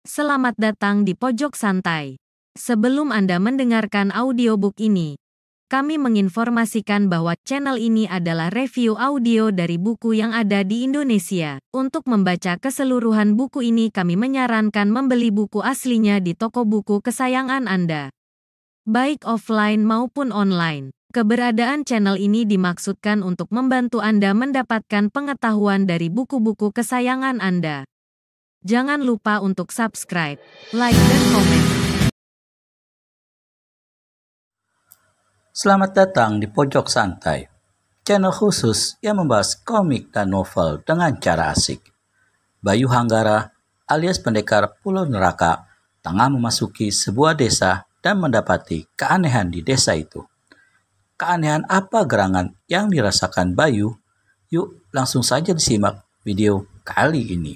Selamat datang di Pojok Santai. Sebelum Anda mendengarkan audiobook ini, kami menginformasikan bahwa channel ini adalah review audio dari buku yang ada di Indonesia. Untuk membaca keseluruhan buku ini, kami menyarankan membeli buku aslinya di toko buku kesayangan Anda, baik offline maupun online. Keberadaan channel ini dimaksudkan untuk membantu Anda mendapatkan pengetahuan dari buku-buku kesayangan Anda. Jangan lupa untuk subscribe, like, dan komen. Selamat datang di Pojok Santai, channel khusus yang membahas komik dan novel dengan cara asik. Bayu Hanggara alias pendekar Pulau Neraka tengah memasuki sebuah desa dan mendapati keanehan di desa itu. Keanehan apa gerangan yang dirasakan Bayu? Yuk langsung saja disimak video kali ini.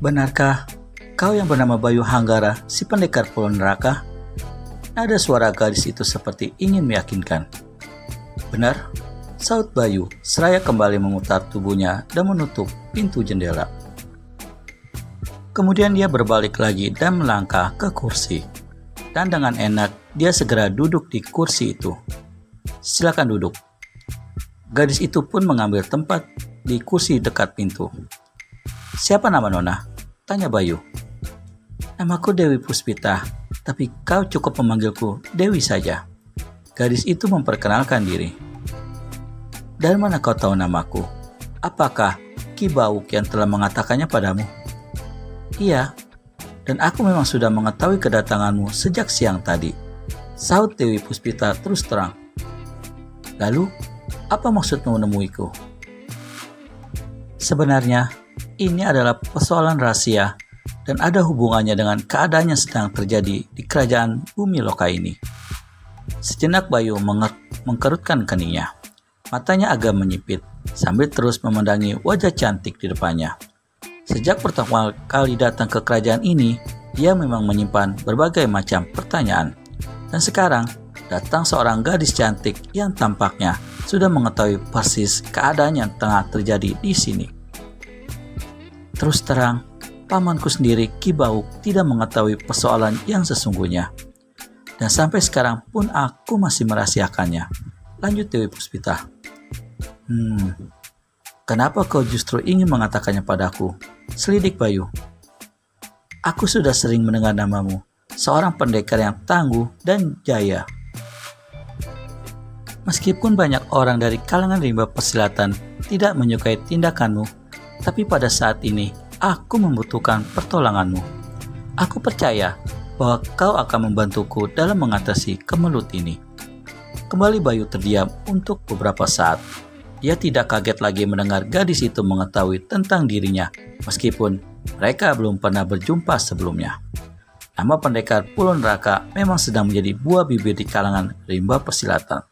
Benarkah kau yang bernama Bayu Hanggara, si pendekar Pulau Neraka? Nada suara gadis itu seperti ingin meyakinkan. Benar, saut Bayu seraya kembali memutar tubuhnya dan menutup pintu jendela. Kemudian dia berbalik lagi dan melangkah ke kursi. Dan dengan enak dia segera duduk di kursi itu. Silakan duduk. Gadis itu pun mengambil tempat di kursi dekat pintu. Siapa nama Nona? Tanya Bayu. Namaku Dewi Puspita, tapi kau cukup memanggilku Dewi saja. Gadis itu memperkenalkan diri. Dari mana kau tahu namaku? Apakah Ki Bauk yang telah mengatakannya padamu? Iya, dan aku memang sudah mengetahui kedatanganmu sejak siang tadi, sahut Dewi Puspita terus terang. Lalu, apa maksudmu menemuiku? Sebenarnya, ini adalah persoalan rahasia dan ada hubungannya dengan keadaan yang sedang terjadi di kerajaan Bumi Loka ini. Sejenak Bayu mengkerutkan keningnya. Matanya agak menyipit sambil terus memandangi wajah cantik di depannya. Sejak pertama kali datang ke kerajaan ini, dia memang menyimpan berbagai macam pertanyaan. Dan sekarang, datang seorang gadis cantik yang tampaknya sudah mengetahui persis keadaan yang tengah terjadi di sini. Terus terang, pamanku sendiri Ki Bauk tidak mengetahui persoalan yang sesungguhnya. Dan sampai sekarang pun aku masih merahasiakannya. Lanjut Dewi Puspita. Kenapa kau justru ingin mengatakannya padaku? Selidik Bayu. Aku sudah sering mendengar namamu, seorang pendekar yang tangguh dan jaya. Meskipun banyak orang dari kalangan rimba persilatan tidak menyukai tindakanmu, tapi pada saat ini, aku membutuhkan pertolonganmu. Aku percaya bahwa kau akan membantuku dalam mengatasi kemelut ini. Kembali Bayu terdiam untuk beberapa saat. Dia tidak kaget lagi mendengar gadis itu mengetahui tentang dirinya, meskipun mereka belum pernah berjumpa sebelumnya. Nama pendekar Pulau Neraka memang sedang menjadi buah bibir di kalangan rimba persilatan.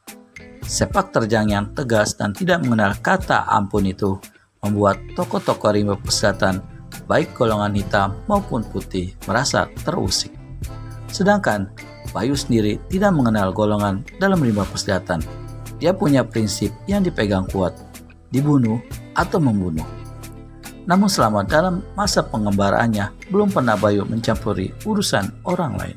Sepak terjang yang tegas dan tidak mengenal kata ampun itu membuat tokoh-tokoh rimba persilatan, baik golongan hitam maupun putih, merasa terusik. Sedangkan Bayu sendiri tidak mengenal golongan dalam rimba persilatan. Dia punya prinsip yang dipegang kuat, dibunuh atau membunuh. Namun selama dalam masa pengembaraannya, belum pernah Bayu mencampuri urusan orang lain.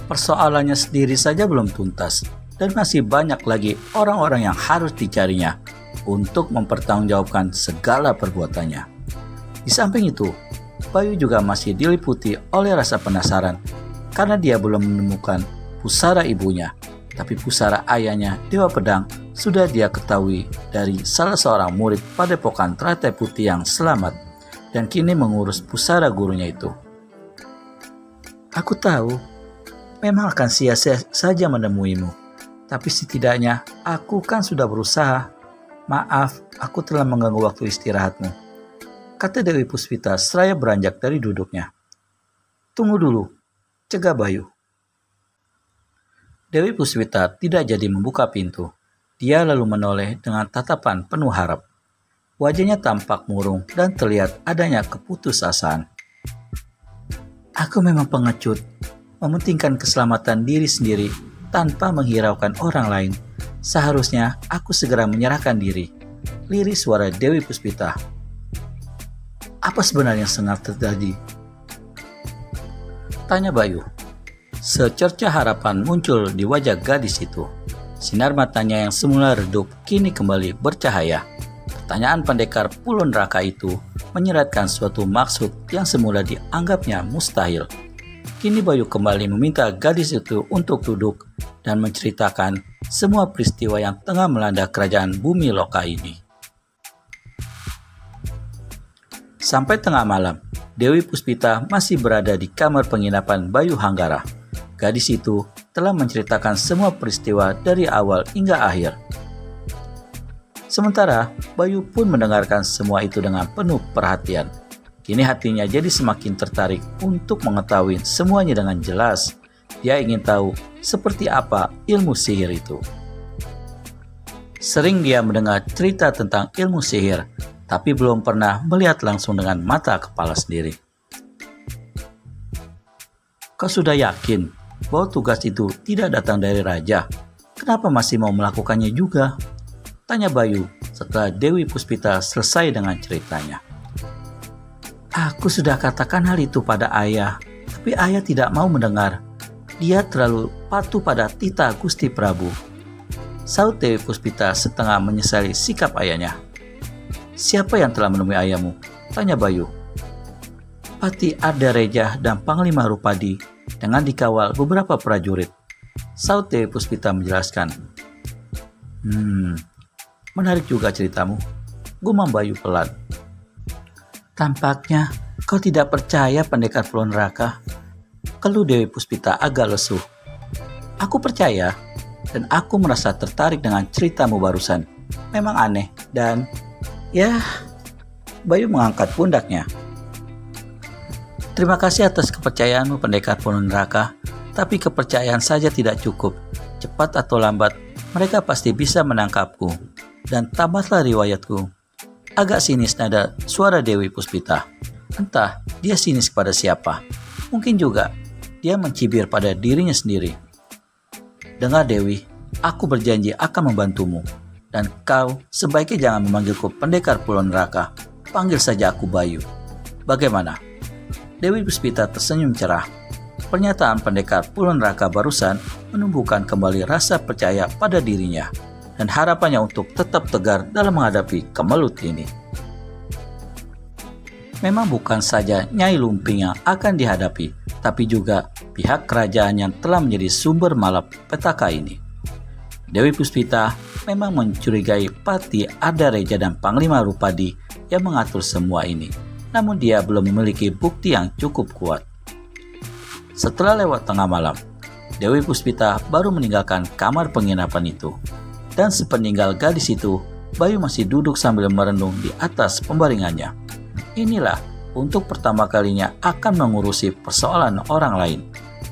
Persoalannya sendiri saja belum tuntas, dan masih banyak lagi orang-orang yang harus dicarinya untuk mempertanggungjawabkan segala perbuatannya. Di samping itu, Bayu juga masih diliputi oleh rasa penasaran karena dia belum menemukan pusara ibunya, tapi pusara ayahnya Dewa Pedang sudah dia ketahui dari salah seorang murid Padepokan Teratai Putih yang selamat dan kini mengurus pusara gurunya itu. Aku tahu memang akan sia-sia saja menemuimu, tapi setidaknya aku kan sudah berusaha. Maaf, aku telah mengganggu waktu istirahatmu, kata Dewi Puspita seraya beranjak dari duduknya. Tunggu dulu, cegah Bayu. Dewi Puspita tidak jadi membuka pintu. Dia lalu menoleh dengan tatapan penuh harap. Wajahnya tampak murung dan terlihat adanya keputusasaan. Aku memang pengecut, mementingkan keselamatan diri sendiri tanpa menghiraukan orang lain. Seharusnya aku segera menyerahkan diri. Lirih suara Dewi Puspita. Apa sebenarnya yang sengaja terjadi? Tanya Bayu. Secercah harapan muncul di wajah gadis itu. Sinar matanya yang semula redup kini kembali bercahaya. Pertanyaan pendekar pulau neraka itu menyeratkan suatu maksud yang semula dianggapnya mustahil. Kini Bayu kembali meminta gadis itu untuk duduk dan menceritakan semua peristiwa yang tengah melanda kerajaan bumi loka ini. Sampai tengah malam, Dewi Puspita masih berada di kamar penginapan Bayu Hanggara. Gadis itu telah menceritakan semua peristiwa dari awal hingga akhir. Sementara, Bayu pun mendengarkan semua itu dengan penuh perhatian. Kini hatinya jadi semakin tertarik untuk mengetahui semuanya dengan jelas. Dia ingin tahu seperti apa ilmu sihir itu. Sering dia mendengar cerita tentang ilmu sihir, tapi belum pernah melihat langsung dengan mata kepala sendiri. Kau sudah yakin bahwa tugas itu tidak datang dari raja? Kenapa masih mau melakukannya juga? Tanya Bayu setelah Dewi Puspita selesai dengan ceritanya. Aku sudah katakan hal itu pada ayah, tapi ayah tidak mau mendengar. Dia terlalu patuh pada titah Gusti Prabu. Saut Dewi Puspita setengah menyesali sikap ayahnya. Siapa yang telah menemui ayahmu? Tanya Bayu. Pati Ardareja dan Panglima Rupadi dengan dikawal beberapa prajurit. Saut Dewi Puspita menjelaskan. Menarik juga ceritamu, gumam Bayu pelan. Tampaknya kau tidak percaya pendekar pulau neraka. Keluh Dewi Puspita agak lesu. Aku percaya dan aku merasa tertarik dengan ceritamu barusan. Memang aneh dan ya, Bayu mengangkat pundaknya. Terima kasih atas kepercayaanmu pendekar pulau neraka, tapi kepercayaan saja tidak cukup. Cepat atau lambat, mereka pasti bisa menangkapku. Dan tamatlah riwayatku. Agak sinis nada suara Dewi Puspita. Entah dia sinis kepada siapa. Mungkin juga dia mencibir pada dirinya sendiri. Dengar Dewi, aku berjanji akan membantumu. Dan kau sebaiknya jangan memanggilku pendekar pulau neraka. Panggil saja aku Bayu. Bagaimana? Dewi Puspita tersenyum cerah. Pernyataan pendekar pulau neraka barusan menumbuhkan kembali rasa percaya pada dirinya dan harapannya untuk tetap tegar dalam menghadapi kemelut ini. Memang bukan saja Nyai Lumping yang akan dihadapi, tapi juga pihak kerajaan yang telah menjadi sumber malapetaka ini. Dewi Puspita memang mencurigai Pati Ardareja dan Panglima Rupadi yang mengatur semua ini, namun dia belum memiliki bukti yang cukup kuat. Setelah lewat tengah malam, Dewi Puspita baru meninggalkan kamar penginapan itu. Dan sepeninggal gadis itu, Bayu masih duduk sambil merenung di atas pembaringannya. Inilah untuk pertama kalinya akan mengurusi persoalan orang lain.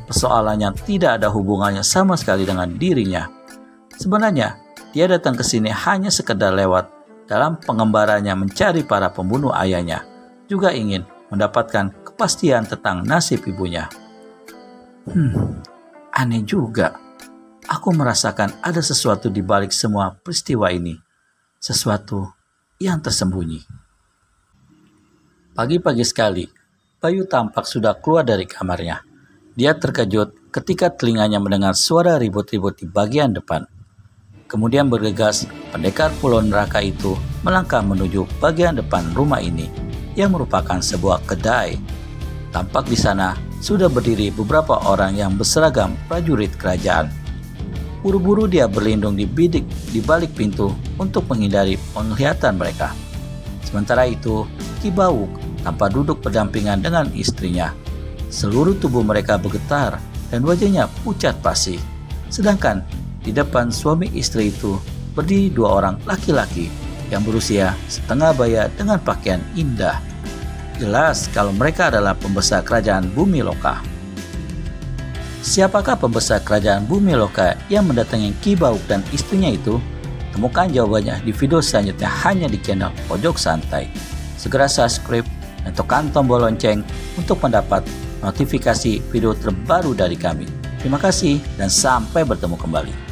Persoalan yang tidak ada hubungannya sama sekali dengan dirinya. Sebenarnya, dia datang ke sini hanya sekedar lewat dalam pengembarannya mencari para pembunuh ayahnya. Juga ingin mendapatkan kepastian tentang nasib ibunya. Aneh juga. Aku merasakan ada sesuatu di balik semua peristiwa ini. Sesuatu yang tersembunyi. Pagi-pagi sekali, Bayu tampak sudah keluar dari kamarnya. Dia terkejut ketika telinganya mendengar suara ribut-ribut di bagian depan. Kemudian bergegas, pendekar pulau neraka itu melangkah menuju bagian depan rumah ini, yang merupakan sebuah kedai. Tampak di sana sudah berdiri beberapa orang yang berseragam prajurit kerajaan. Buru-buru dia berlindung di bidik di balik pintu untuk menghindari penglihatan mereka. Sementara itu, Ki Bawuk tampak duduk berdampingan dengan istrinya. Seluruh tubuh mereka bergetar dan wajahnya pucat pasi. Sedangkan di depan suami istri itu berdiri dua orang laki-laki yang berusia setengah baya dengan pakaian indah. Jelas kalau mereka adalah pembesar kerajaan bumi loka. Siapakah pembesar kerajaan Bumi Loka yang mendatangi Ki Bauk dan istrinya itu? Temukan jawabannya di video selanjutnya hanya di channel Pojok Santai. Segera subscribe dan tekan tombol lonceng untuk mendapat notifikasi video terbaru dari kami. Terima kasih dan sampai bertemu kembali.